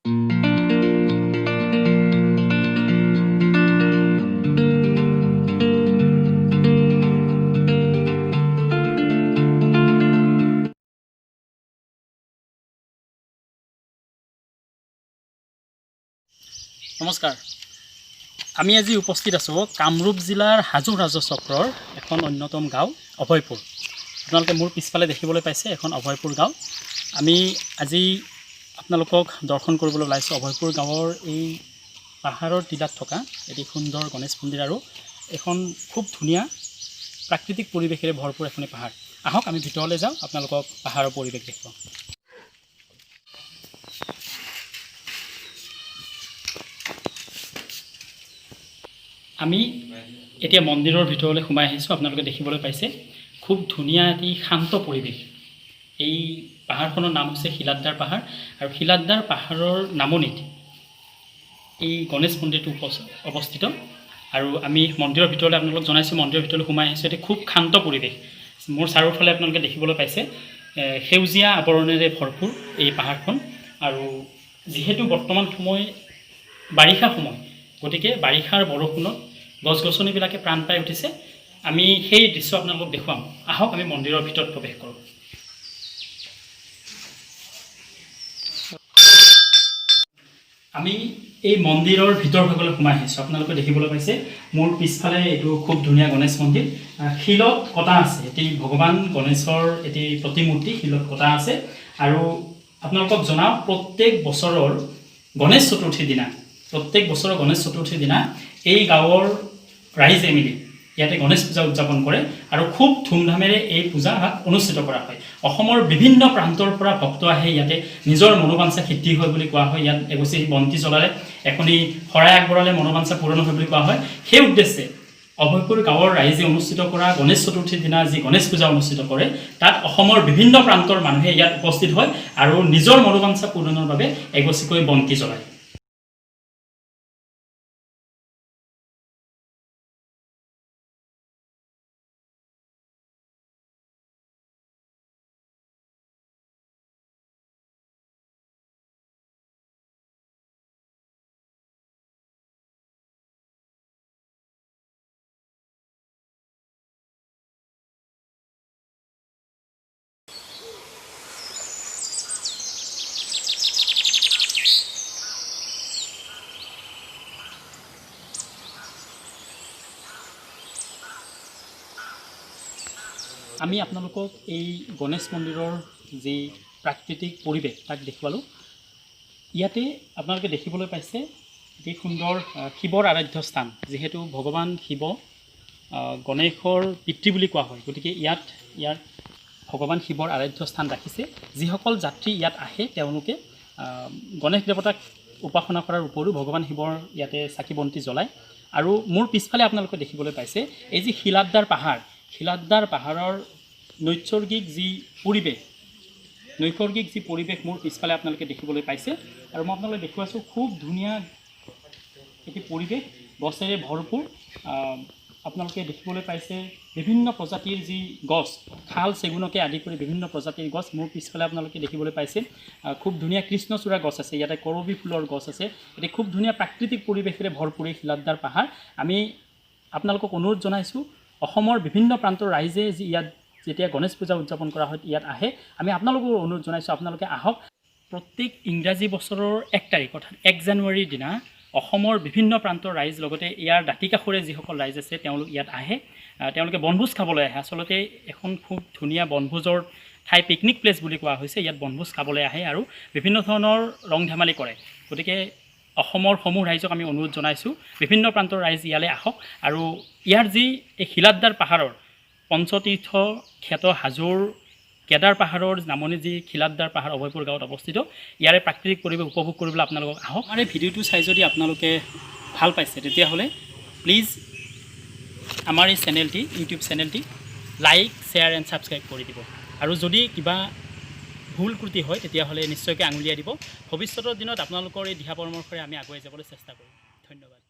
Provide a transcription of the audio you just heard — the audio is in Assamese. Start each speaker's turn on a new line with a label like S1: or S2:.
S1: নমস্কাৰ, আমি আজি উপস্থিত আছোঁ কামৰূপ জিলাৰ হাজো ৰাজচক্ৰৰ এখন অন্যতম গাঁও অভয়পুৰ। আপোনালোকে মোৰ পিছফালে দেখিবলৈ পাইছে এখন অভয়পুৰ গাঁও। আমি আজি আপোনালোকক দৰ্শন কৰিবলৈ ওলাইছোঁ অভয়পুৰ গাঁৱৰ এই পাহাৰৰ টিলাত থকা এটি সুন্দৰ গণেশ মন্দিৰ আৰু এখন খুব ধুনীয়া প্ৰাকৃতিক পৰিৱেশেৰে ভৰপূৰ এখন পাহাৰ। আহক আমি ভিতৰলৈ যাওঁ, আপোনালোকক পাহাৰৰ পৰিৱেশ দেখুৱাওঁ। আমি এতিয়া মন্দিৰৰ ভিতৰলৈ সোমাই আহিছোঁ। আপোনালোকে দেখিবলৈ পাইছে খুব ধুনীয়া এটি শান্ত পৰিৱেশ। এই পাহাৰখনৰ নাম হৈছে শিলাদ্দাৰ পাহাৰ আৰু শিলাদ্দাৰ পাহাৰৰ নামনিত এই গণেশ মন্দিৰটো অৱস্থিত। আৰু আমি মন্দিৰৰ ভিতৰলৈ আপোনালোকক জনাইছোঁ, মন্দিৰৰ ভিতৰলৈ সোমাই আহিছোঁ। এটি খুব শান্ত পৰিৱেশ। মোৰ চাৰিওফালে আপোনালোকে দেখিবলৈ পাইছে সেউজীয়া আৱৰণেৰে ভৰপূৰ এই পাহাৰখন। আৰু যিহেতু বৰ্তমান সময় বাৰিষা সময়, গতিকে বাৰিষাৰ বৰষুণত গছ গছনিবিলাকে প্ৰাণ পাই উঠিছে। আমি সেই দৃশ্য আপোনালোকক দেখুৱাম। আহক আমি মন্দিৰৰ ভিতৰত প্ৰৱেশ কৰোঁ। আমি এই মন্দিৰৰ ভিতৰ ভাগলৈ সোমাই আহিছোঁ। আপোনালোকে দেখিবলৈ পাইছে মোৰ পিছফালে এইটো খুব ধুনীয়া গণেশ মন্দিৰ। শিলত কটা আছে, এটি ভগৱান গণেশৰ এটি প্ৰতিমূৰ্তি শিলত কটা আছে। আৰু আপোনালোকক জনাওঁ, প্ৰত্যেক বছৰৰ গণেশ চতুৰ্থীৰ দিনা এই গাঁৱৰ ৰাইজে মিলি ইয়াতে গণেশ পূজা উদযাপন কৰে আৰু খুব ধুমধামেৰে এই পূজা অনুষ্ঠিত কৰা হয়। অসমৰ বিভিন্ন প্ৰান্তৰ পৰা ভক্ত আহে ইয়াতে, নিজৰ মনোবাঞ্ছা সিদ্ধি হয় বুলি কোৱা হয়। ইয়াত এগছি বন্তি জ্বলালে, এখনি শৰাই আগবঢ়ালে মনোবাঞ্ছা পূৰণ হয় বুলি কোৱা হয়। সেই উদ্দেশ্যে অভয়পুৰ গাঁৱৰ ৰাইজে অনুষ্ঠিত কৰা গণেশ চতুৰ্থীৰ দিনা যি গণেশ পূজা অনুষ্ঠিত কৰে, তাত অসমৰ বিভিন্ন প্ৰান্তৰ মানুহে ইয়াত উপস্থিত হয় আৰু নিজৰ মনোবাঞ্ছা পূৰণৰ বাবে এগছিকৈ বন্তি জ্বলায়। আমি আপোনালোকক এই গণেশ মন্দিৰৰ যি প্ৰাকৃতিক পৰিৱেশ তাক দেখুৱালোঁ। ইয়াতে আপোনালোকে দেখিবলৈ পাইছে এটি সুন্দৰ শিৱৰ আৰাধ্য স্থান। যিহেতু ভগৱান শিৱ গণেশৰ পিতৃ বুলি কোৱা হয়, গতিকে ইয়াৰ ভগৱান শিৱৰ আৰাধ্য স্থান ৰাখিছে। যিসকল যাত্ৰী ইয়াত আহে তেওঁলোকে গণেশ দেৱতাক উপাসনা কৰাৰ উপৰিও ভগৱান শিৱৰ ইয়াতে চাকি বন্তি জ্বলায়। আৰু মোৰ পিছফালে আপোনালোকে দেখিবলৈ পাইছে এই যি শিলাদ্দাৰ পাহাৰৰ নৈসৰ্গিক যি পৰিৱেশ মোৰ পিছফালে আপোনালোকে দেখিবলৈ পাইছে। আৰু মই আপোনালোকে দেখুৱাইছোঁ খুব ধুনীয়া এটি পৰিৱেশ, গছেৰে ভৰপূৰ। আপোনালোকে দেখিবলৈ পাইছে বিভিন্ন প্ৰজাতিৰ যি গছ, শাল চেগুনকে আদি কৰি বিভিন্ন প্ৰজাতিৰ গছ মোৰ পিছফালে আপোনালোকে দেখিবলৈ পাইছে। খুব ধুনীয়া কৃষ্ণচূড়া গছ আছে, ইয়াতে কৰবী ফুলৰ গছ আছে। এটি খুব ধুনীয়া প্ৰাকৃতিক পৰিৱেশেৰে ভৰপূৰ এই শিলাদ্দাৰ পাহাৰ। আমি আপোনালোকক অনুৰোধ জনাইছোঁ, অসমৰ বিভিন্ন প্ৰান্তৰ ৰাইজে ইয়াত যেতিয়া গণেশ পূজা উদযাপন কৰা হয় ইয়াত আহে। আমি আপোনালোকক অনুৰোধ জনাইছোঁ, আপোনালোকে আহক। প্ৰত্যেক ইংৰাজী বছৰৰ 1 তাৰিখ অৰ্থাৎ 1 জানুৱাৰীৰ দিনা অসমৰ বিভিন্ন প্ৰান্তৰ ৰাইজ, লগতে ইয়াৰ দাঁতি কাষৰে যিসকল ৰাইজ আছে তেওঁলোক ইয়াত আহে। তেওঁলোকে বনভোজ খাবলৈ আহে। আচলতে এখন খুব ধুনীয়া বনভোজৰ ঠাই, পিকনিক প্লেচ বুলি কোৱা হৈছে। ইয়াত বনভোজ খাবলৈ আহে আৰু বিভিন্ন ধৰণৰ ৰং ধেমালি কৰে। গতিকে অসমৰ সমূহ ৰাইজক আমি অনুৰোধ জনাইছোঁ, বিভিন্ন প্ৰান্তৰ ৰাইজ ইয়ালৈ আহক। আৰু ইয়াৰ যি এই শিলাদ্দাৰ পাহাৰৰ পঞ্চতীৰ্থ খ্যাত হাজোৰ কেদাৰ পাহাৰৰ নামনি যি শিলাদ্দাৰ পাহাৰ অভয়পুৰ গাঁৱত অৱস্থিত, ইয়াৰে প্ৰাকৃতিক পৰিৱেশ উপভোগ কৰিবলৈ আপোনালোকক আহক। আৰু এই ভিডিঅ'টো চাই যদি আপোনালোকে ভাল পাইছে তেতিয়াহ'লে প্লিজ আমাৰ এই ইউটিউব চেনেলটি লাইক, শ্বেয়াৰ এণ্ড ছাবস্ক্ৰাইব কৰি দিব। আৰু যদি কিবা ভুল ত্ৰুটি হয় তেতিয়াহ'লে নিশ্চয়কৈ আঙুলিয়াই দিব। ভৱিষ্যতৰ দিনত আপোনালোকৰ এই দিহা পৰামৰ্শৰে আমি আগুৱাই যাবলৈ চেষ্টা কৰিম। ধন্যবাদ।